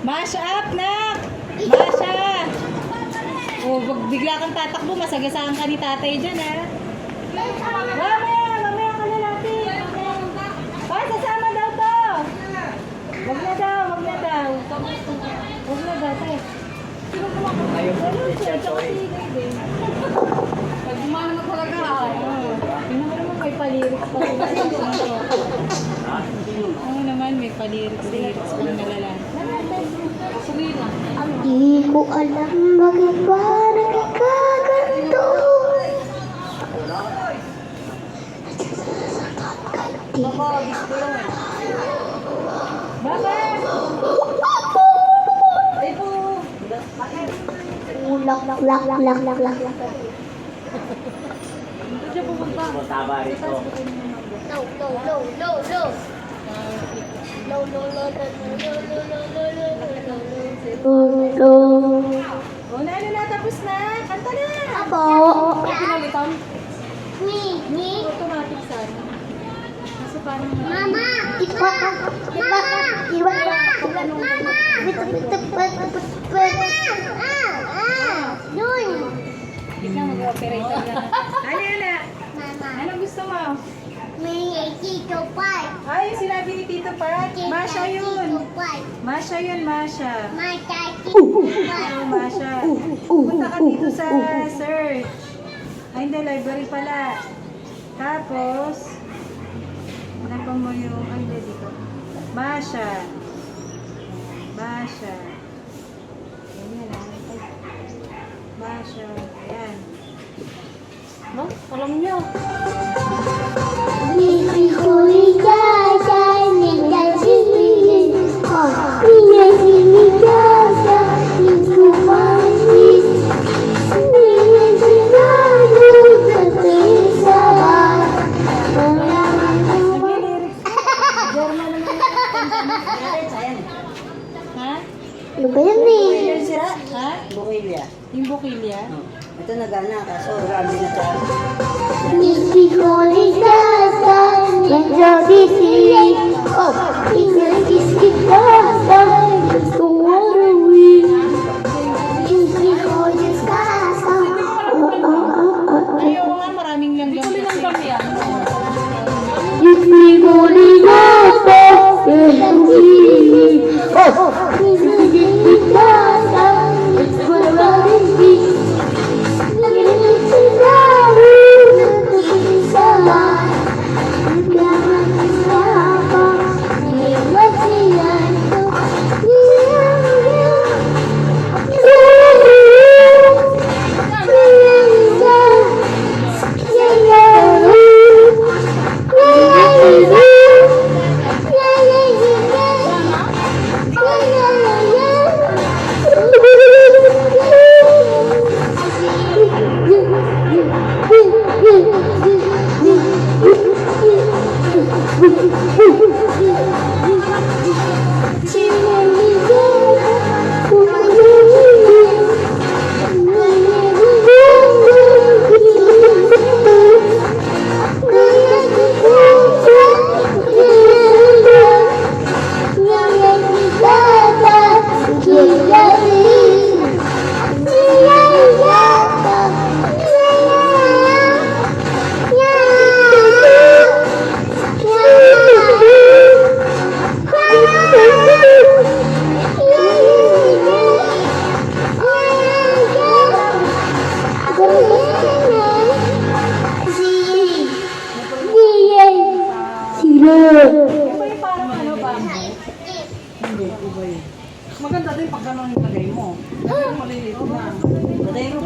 Mash up, nak! Masha! Oh, wag bigla kang tatakbo, masagasaan ka ni tatay dyan, ha? Mamaya ka na natin. Hoy, sasama daw to! Wag na daw. Wag na daw, te. Sino kumakot? Ayaw mo, teacher, sorry. Pag gumano mo talaga, tingnan mo naman may palirik pa. Oo naman, may palirik pa nalala. Suwi lang. Di ko alam bakit ba nagkaganto. Baba! Ito! Lak. Ito siya pumunta. Tama rito. O, na tapos na. Kanta na! Apo. Pinalitan? Ni. Automatic sana. Kasi parang... Mama. Dun. Hindi na mag-operate na. Ano? Ano gusto mo? May Tito Pai. Ay, sinabi ni Tito Pat. Masha yun. Masha yun, Masha. Oh, Masha. Punta ka dito sa search. Ay, hindi, library pala. Tapos, hanapin mo yung, ay, hindi, dito. Masha. Ayan, ay. Masha. Ayan. No? Alam niyo. Ha? Ano ba yan eh? Yung sira? Ha? Bukilya. Yung bukilya? Ito nagana, kaso rami na siya. Ayaw nga, maraming langgam. Ito langgam yan. Ito yung parang ano ba? Hindi, iba yun. Maganda din pag gano'n yung lagay mo. Lagay mo maliliit na. Patay mo.